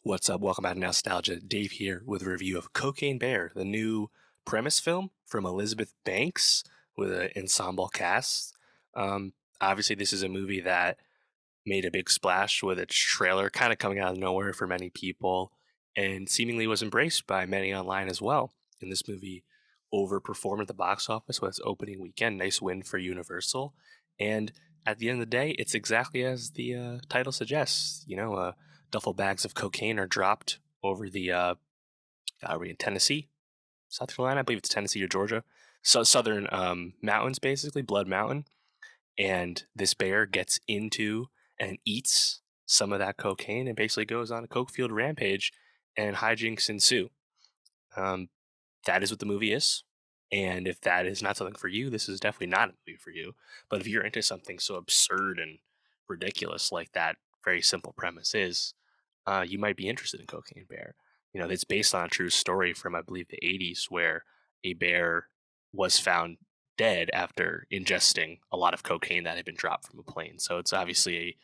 What's up? Welcome back to Nostalgia. Dave here with a review of Cocaine Bear, the new premise film from Elizabeth Banks with an ensemble cast. Obviously, this is a movie that made a big splash with its trailer kind of coming out of nowhere for many people and seemingly was embraced by many online as well. And this movie overperformed at the box office with its opening weekend. Nice win for Universal. And at the end of the day, it's exactly as the title suggests. Duffel bags of cocaine are dropped over the, are we in Tennessee? South Carolina? I believe it's Tennessee or Georgia. So southern mountains, basically, Blood Mountain. And this bear gets into and eats some of that cocaine and basically goes on a coke field rampage and hijinks ensue. Um, that is what the movie is. And if that is not something for you, this is definitely not a movie for you. But if you're into something so absurd and ridiculous like that very simple premise is, you might be interested in Cocaine Bear. It's based on a true story from, I believe, the 80s, where a bear was found dead after ingesting a lot of cocaine that had been dropped from a plane. So it's obviously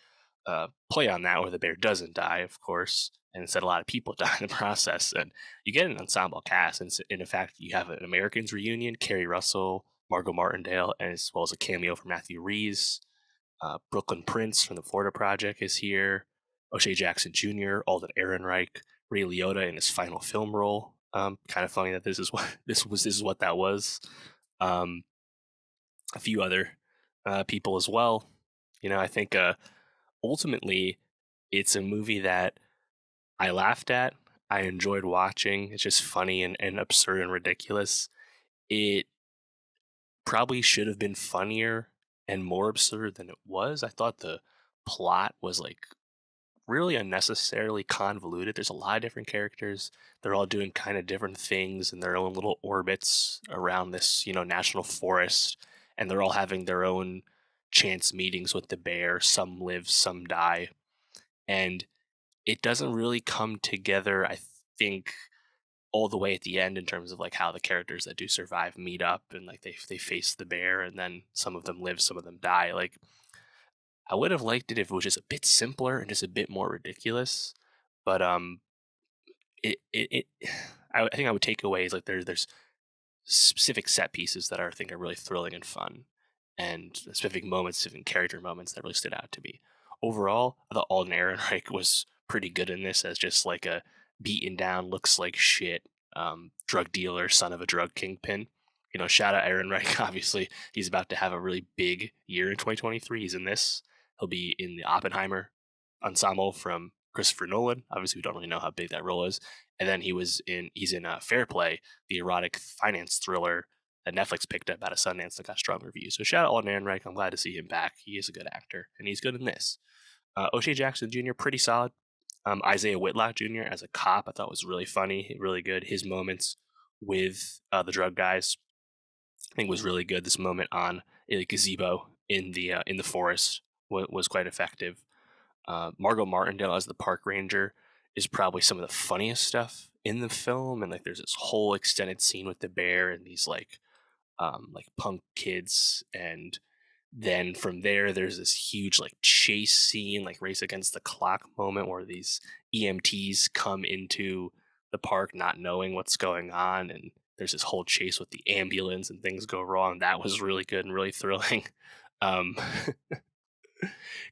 a play on that, where the bear doesn't die, of course, and instead a lot of people die in the process. And you get an ensemble cast, and in fact, you have an Americans reunion: Keri Russell, Margot Martindale, as well as a cameo from Matthew Reeves. Brooklyn Prince from the Florida Project is here. O'Shea Jackson Jr., Alden Ehrenreich, Ray Liotta in his final film role. Kind of funny that this is what this is what that was. Um, a few other people as well. I think ultimately it's a movie that I laughed at. I enjoyed watching. It's just funny and absurd and ridiculous. It probably should have been funnier and more absurd than it was. I thought the plot was like really unnecessarily convoluted. There's a lot of different characters. They're all doing kind of different things in their own little orbits around this, national forest, and they're all having their own chance meetings with the bear. Some live, some die, and it doesn't really come together, I think, all the way at the end in terms of like how the characters that do survive meet up and like they face the bear, and then some of them live, some of them die. Like, I would have liked it if it was just a bit simpler and just a bit more ridiculous. But it I think I would take away is like there's specific set pieces that I think are really thrilling and fun, and specific moments, specific character moments that really stood out to me. Overall, I thought Alden Ehrenreich was pretty good in this as just like a beaten down, looks like shit drug dealer, son of a drug kingpin. Shout out Ehrenreich. Obviously, he's about to have a really big year in 2023. He's in this. He'll be in the Oppenheimer ensemble from Christopher Nolan. Obviously, we don't really know how big that role is. And then he's in Fair Play, the erotic finance thriller that Netflix picked up out of Sundance that got strong reviews. So shout out Alden Ehrenreich. I'm glad to see him back. He is a good actor, and he's good in this. O'Shea Jackson Jr., pretty solid. Isaiah Whitlock Jr. as a cop, I thought was really funny, really good. His moments with the drug guys, I think, was really good. This moment on a gazebo in the forest was quite effective. Margot Martindale as the park ranger is probably some of the funniest stuff in the film, and like there's this whole extended scene with the bear and these like punk kids, and then from there's this huge like chase scene, like race against the clock moment, where these EMTs come into the park not knowing what's going on, and there's this whole chase with the ambulance and things go wrong. That was really good and really thrilling. um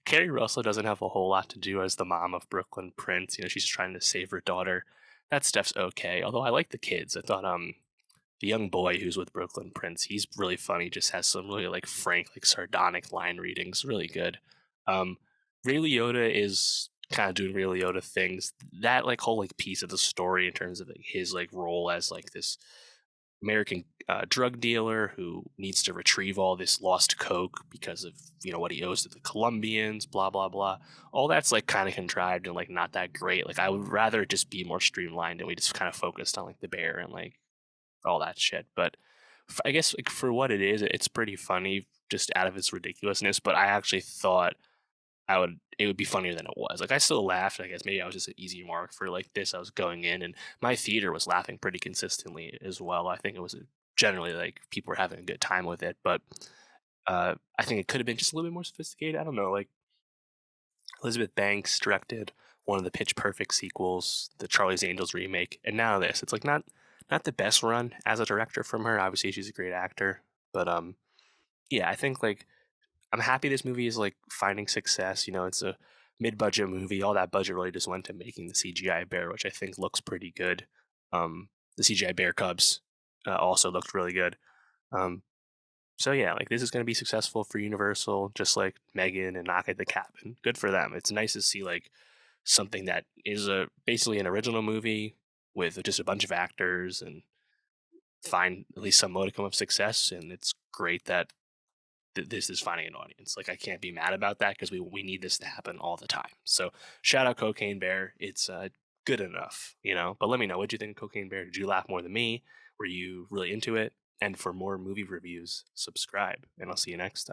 Keri Russell doesn't have a whole lot to do as the mom of Brooklyn Prince. She's trying to save her daughter. That stuff's okay. Although I like the kids. I thought the young boy who's with Brooklyn Prince, he's really funny. Just has some really like frank, like sardonic line readings. Really good. Um, Ray Liotta is kind of doing Ray Liotta things. That like whole like piece of the story in terms of like, his like role as like this American drug dealer who needs to retrieve all this lost coke because of what he owes to the Colombians, blah blah blah. All that's like kind of contrived and like not that great. Like, I would rather it just be more streamlined and we just kind of focused on like the bear and like all that shit. But I guess like for what it is, it's pretty funny just out of its ridiculousness. But I actually thought it would be funnier than it was. Like, I still laughed. I guess maybe I was just an easy mark for like this. I was going in, and my theater was laughing pretty consistently as well. I think it was generally like people were having a good time with it, but I think it could have been just a little bit more sophisticated. I don't know. Like, Elizabeth Banks directed one of the Pitch Perfect sequels, the Charlie's Angels remake, and now this. It's like not the best run as a director from her. Obviously, she's a great actor, but yeah, I think like I'm happy this movie is like finding success. You know, it's a mid-budget movie. All that budget really just went to making the CGI bear, which I think looks pretty good. The CGI bear cubs also looked really good. Um, so yeah, like this is going to be successful for Universal, just like Megan and Knock at the Cabin. Good for them. It's nice to see like something that is a basically an original movie with just a bunch of actors and find at least some modicum of success. And it's great that this is finding an audience. Like I can't be mad about that because we need this to happen all the time. So shout out Cocaine Bear. It's good enough, you know. But let me know, what do you think of Cocaine Bear? Did you laugh more than me? Were you really into it? And for more movie reviews, subscribe, and I'll see you next time.